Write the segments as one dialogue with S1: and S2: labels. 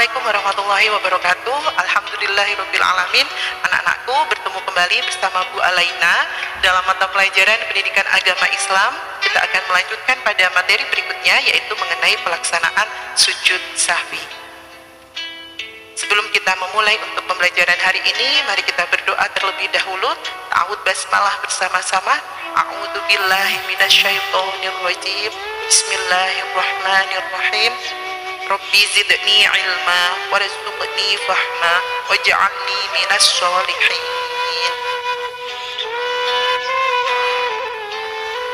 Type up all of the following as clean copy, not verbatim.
S1: Assalamualaikum warahmatullahi wabarakatuh. Alhamdulillahirrabbilalamin. Anak-anakku, bertemu kembali bersama Bu Alaina dalam mata pelajaran pendidikan agama Islam. Kita akan melanjutkan pada materi berikutnya, yaitu mengenai pelaksanaan sujud sahwi. Sebelum kita memulai untuk pembelajaran hari ini, mari kita berdoa terlebih dahulu. Ta'awud basmalah bersama-sama. A'udzu billahi minasyaitonir rajim. Bismillahirrahmanirrahim. Rabbi zidni ilma warzuqni fahma waj'alni minas sholihin.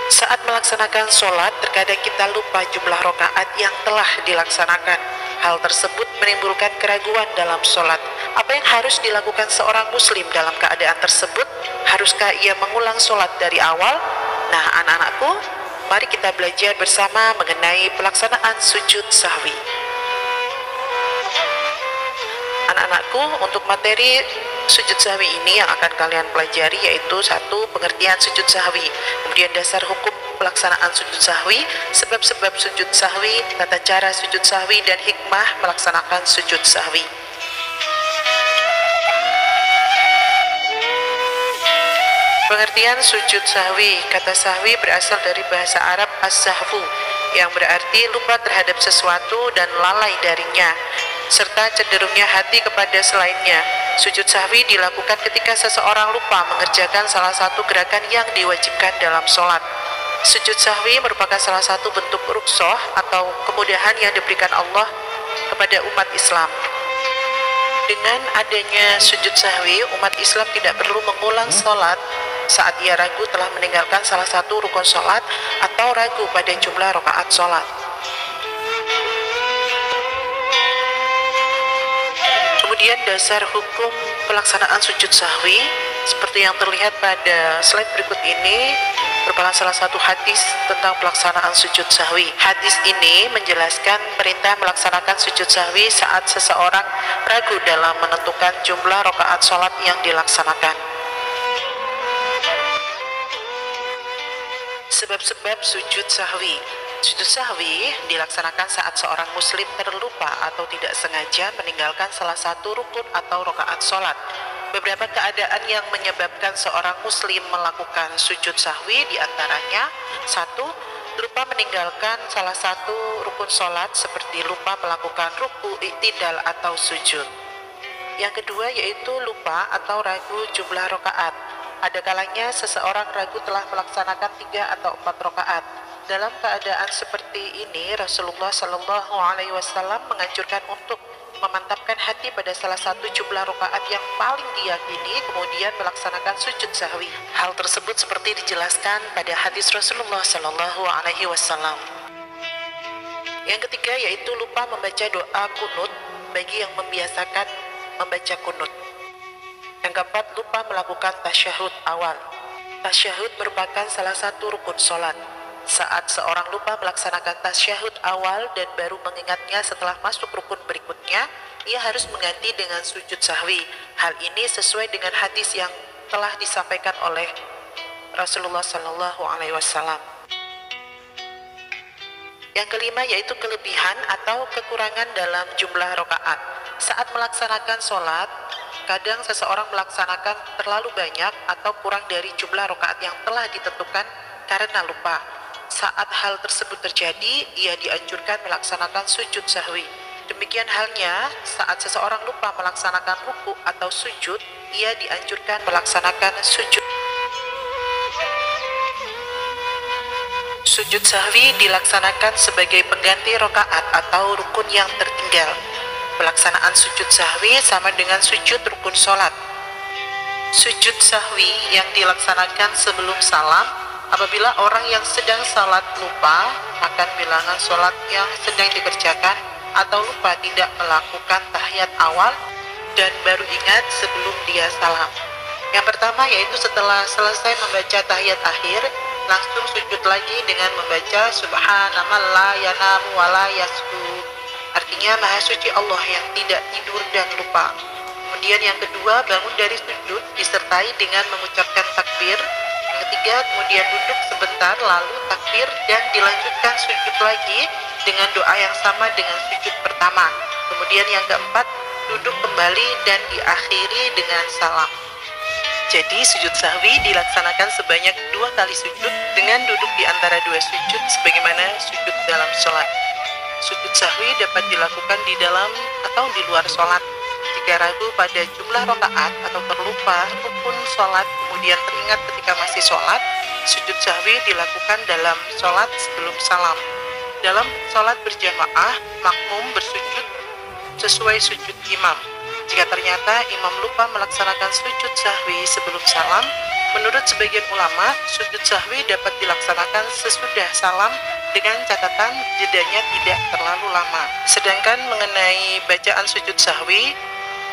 S1: Saat melaksanakan sholat, terkadang kita lupa jumlah rakaat yang telah dilaksanakan. Hal tersebut menimbulkan keraguan dalam sholat. Apa yang harus dilakukan seorang muslim dalam keadaan tersebut? Haruskah ia mengulang sholat dari awal? Nah, anak-anakku, mari kita belajar bersama mengenai pelaksanaan sujud sahwi. Anak-anakku, untuk materi sujud sahwi ini yang akan kalian pelajari yaitu 1. Pengertian sujud sahwi, kemudian dasar hukum pelaksanaan sujud sahwi, sebab-sebab sujud sahwi, tata cara sujud sahwi, dan hikmah melaksanakan sujud sahwi. Pengertian sujud sahwi. Kata sahwi berasal dari bahasa Arab as-sahwu, yang berarti lupa terhadap sesuatu dan lalai darinya, serta cenderungnya hati kepada selainnya. Sujud sahwi dilakukan ketika seseorang lupa mengerjakan salah satu gerakan yang diwajibkan dalam sholat. Sujud sahwi merupakan salah satu bentuk rukhsah atau kemudahan yang diberikan Allah kepada umat Islam. Dengan adanya sujud sahwi, umat Islam tidak perlu mengulang sholat saat ia ragu telah meninggalkan salah satu rukun sholat atau ragu pada jumlah rakaat sholat. Kemudian dasar hukum pelaksanaan sujud sahwi seperti yang terlihat pada slide berikut ini merupakan salah satu hadis tentang pelaksanaan sujud sahwi. Hadis ini menjelaskan perintah melaksanakan sujud sahwi saat seseorang ragu dalam menentukan jumlah rakaat sholat yang dilaksanakan. Sebab-sebab sujud sahwi. Sujud sahwi dilaksanakan saat seorang muslim terlupa atau tidak sengaja meninggalkan salah satu rukun atau rakaat sholat. Beberapa keadaan yang menyebabkan seorang muslim melakukan sujud sahwi diantaranya: 1. Lupa meninggalkan salah satu rukun sholat seperti lupa melakukan ruku, i'tidal, atau sujud. Yang kedua yaitu lupa atau ragu jumlah rakaat. Ada kalanya seseorang ragu telah melaksanakan 3 atau 4 rakaat. Dalam keadaan seperti ini, Rasulullah Shallallahu Alaihi Wasallam menganjurkan untuk memantapkan hati pada salah satu jumlah rakaat yang paling diyakini, kemudian melaksanakan sujud sahwi. Hal tersebut seperti dijelaskan pada hadis Rasulullah Shallallahu Alaihi Wasallam. Yang ketiga yaitu lupa membaca doa kunut bagi yang membiasakan membaca kunut. Yang keempat, lupa melakukan tasyahud awal. Tasyahud merupakan salah satu rukun sholat. Saat seorang lupa melaksanakan tasyahud awal dan baru mengingatnya setelah masuk rukun berikutnya, ia harus mengganti dengan sujud sahwi. Hal ini sesuai dengan hadis yang telah disampaikan oleh Rasulullah Sallallahu Alaihi Wasallam. Yang kelima yaitu kelebihan atau kekurangan dalam jumlah rakaat. Saat melaksanakan sholat, kadang seseorang melaksanakan terlalu banyak atau kurang dari jumlah rakaat yang telah ditentukan karena lupa. Saat hal tersebut terjadi, ia dianjurkan melaksanakan sujud sahwi. Demikian halnya saat seseorang lupa melaksanakan ruku atau sujud, ia dianjurkan melaksanakan sujud. Sujud sahwi dilaksanakan sebagai pengganti rakaat atau rukun yang tertinggal. Pelaksanaan sujud sahwi sama dengan sujud rukun sholat. Sujud sahwi yang dilaksanakan sebelum salam. Apabila orang yang sedang salat lupa akan bilangan sholat yang sedang dikerjakan atau lupa tidak melakukan tahiyat awal dan baru ingat sebelum dia salam. Yang pertama yaitu setelah selesai membaca tahiyat akhir, langsung sujud lagi dengan membaca subhanaman la yanamu wa la yasjud. Artinya maha suci Allah yang tidak tidur dan lupa. Kemudian yang kedua, bangun dari sujud disertai dengan mengucapkan takbir. Yang ketiga, kemudian duduk sebentar lalu takbir dan dilanjutkan sujud lagi dengan doa yang sama dengan sujud pertama. Kemudian yang keempat, duduk kembali dan diakhiri dengan salam. Jadi sujud sahwi dilaksanakan sebanyak 2 kali sujud dengan duduk di antara 2 sujud sebagaimana sujud dalam sholat. Sujud sahwi dapat dilakukan di dalam atau di luar sholat. Jika ragu pada jumlah rakaat atau terlupa rukun sholat kemudian teringat ketika masih sholat, sujud sahwi dilakukan dalam sholat sebelum salam. Dalam sholat berjamaah, makmum bersujud sesuai sujud imam. Jika ternyata imam lupa melaksanakan sujud sahwi sebelum salam, menurut sebagian ulama, sujud sahwi dapat dilaksanakan sesudah salam dengan catatan jedanya tidak terlalu lama. Sedangkan mengenai bacaan sujud sahwi,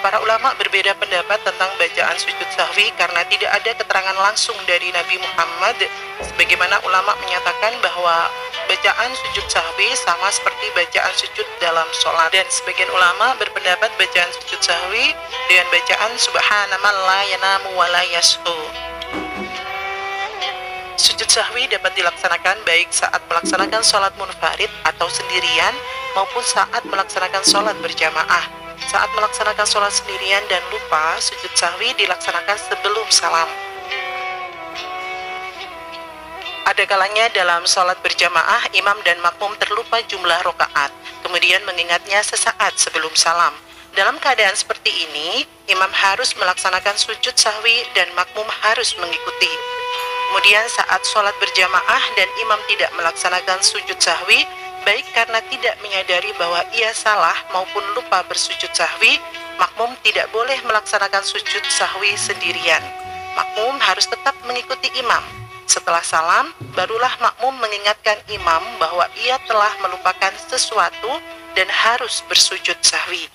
S1: para ulama berbeda pendapat tentang bacaan sujud sahwi karena tidak ada keterangan langsung dari Nabi Muhammad, sebagaimana ulama menyatakan bahwa bacaan sujud sahwi sama seperti bacaan sujud dalam sholat, dan sebagian ulama berpendapat bacaan sujud sahwi dengan bacaan subhanaman la yanamu wa la yashu. Sujud sahwi dapat dilaksanakan baik saat melaksanakan sholat munfarid atau sendirian maupun saat melaksanakan sholat berjamaah. Saat melaksanakan sholat sendirian dan lupa, sujud sahwi dilaksanakan sebelum salam. Ada kalanya dalam sholat berjamaah, imam dan makmum terlupa jumlah rakaat, kemudian mengingatnya sesaat sebelum salam. Dalam keadaan seperti ini, imam harus melaksanakan sujud sahwi dan makmum harus mengikuti. Kemudian saat sholat berjamaah dan imam tidak melaksanakan sujud sahwi, baik karena tidak menyadari bahwa ia salah maupun lupa bersujud sahwi, makmum tidak boleh melaksanakan sujud sahwi sendirian. Makmum harus tetap mengikuti imam. Setelah salam, barulah makmum mengingatkan imam bahwa ia telah melupakan sesuatu dan harus bersujud sahwi.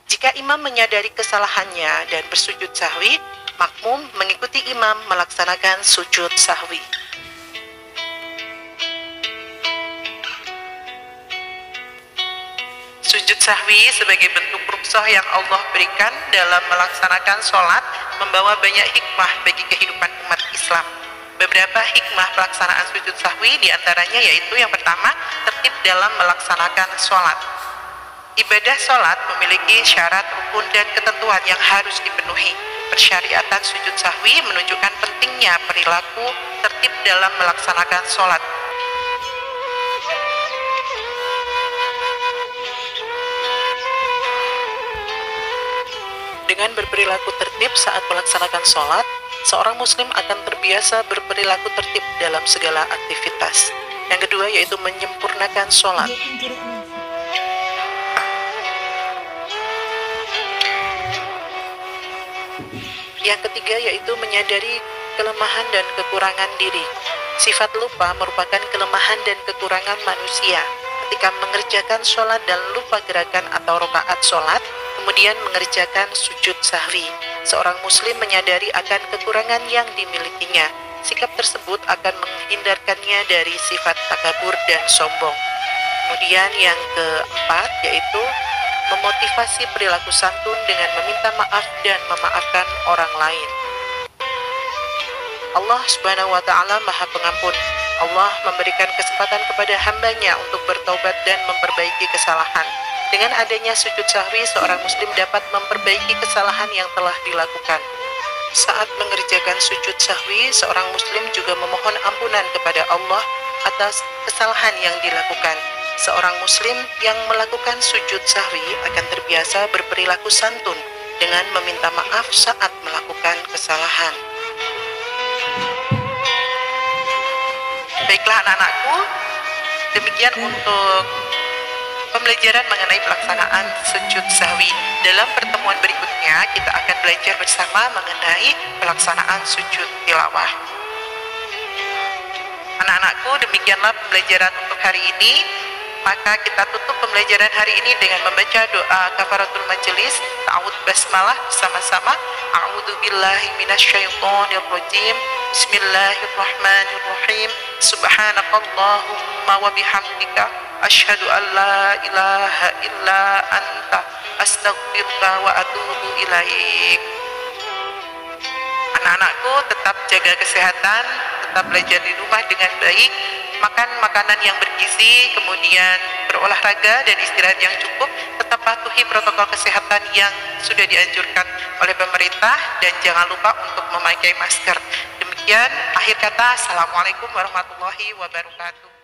S1: Jika imam menyadari kesalahannya dan bersujud sahwi, makmum mengikuti imam melaksanakan sujud sahwi. Sujud sahwi sebagai bentuk rukhsah yang Allah berikan dalam melaksanakan sholat membawa banyak hikmah bagi kehidupan umat Islam. Beberapa hikmah pelaksanaan sujud sahwi diantaranya yaitu yang pertama, tertib dalam melaksanakan sholat. Ibadah sholat memiliki syarat, rukun, dan ketentuan yang harus dipenuhi. Persyariatan sujud sahwi menunjukkan pentingnya perilaku tertib dalam melaksanakan sholat. Dengan berperilaku tertib saat melaksanakan sholat, seorang muslim akan terbiasa berperilaku tertib dalam segala aktivitas. Yang kedua yaitu menyempurnakan sholat. Yang ketiga yaitu menyadari kelemahan dan kekurangan diri. Sifat lupa merupakan kelemahan dan kekurangan manusia. Ketika mengerjakan sholat dan lupa gerakan atau rakaat sholat, kemudian mengerjakan sujud sahwi, seorang muslim menyadari akan kekurangan yang dimilikinya. Sikap tersebut akan menghindarkannya dari sifat takabur dan sombong. Kemudian yang keempat yaitu memotivasi perilaku santun dengan meminta maaf dan memaafkan orang lain. Allah Subhanahu wa Ta'ala Maha Pengampun. Allah memberikan kesempatan kepada hambanya untuk bertaubat dan memperbaiki kesalahan. Dengan adanya sujud sahwi, seorang muslim dapat memperbaiki kesalahan yang telah dilakukan. Saat mengerjakan sujud sahwi, seorang muslim juga memohon ampunan kepada Allah atas kesalahan yang dilakukan. Seorang muslim yang melakukan sujud sahwi akan terbiasa berperilaku santun dengan meminta maaf saat melakukan kesalahan. Baiklah anak-anakku, demikian untuk pembelajaran mengenai pelaksanaan sujud sahwi. Dalam pertemuan berikutnya kita akan belajar bersama mengenai pelaksanaan sujud tilawah. Anak-anakku, demikianlah pembelajaran untuk hari ini. Maka kita tutup pembelajaran hari ini dengan membaca doa kafaratul majelis, ta'awudz basmalah bersama-sama. A'udzubillahi minasyaitonirrajim. Bismillahirrahmanirrahim. Subhanakallahumma wa bihamdika asyhadu an la ilaha illa anta astaghfiruka wa atubu ilaik. Anak-anakku, tetap jaga kesehatan, tetap belajar di rumah dengan baik, makan makanan yang bergizi, kemudian berolahraga dan istirahat yang cukup, tetap patuhi protokol kesehatan yang sudah dianjurkan oleh pemerintah, dan jangan lupa untuk memakai masker. Demikian akhir kata, Assalamualaikum warahmatullahi wabarakatuh.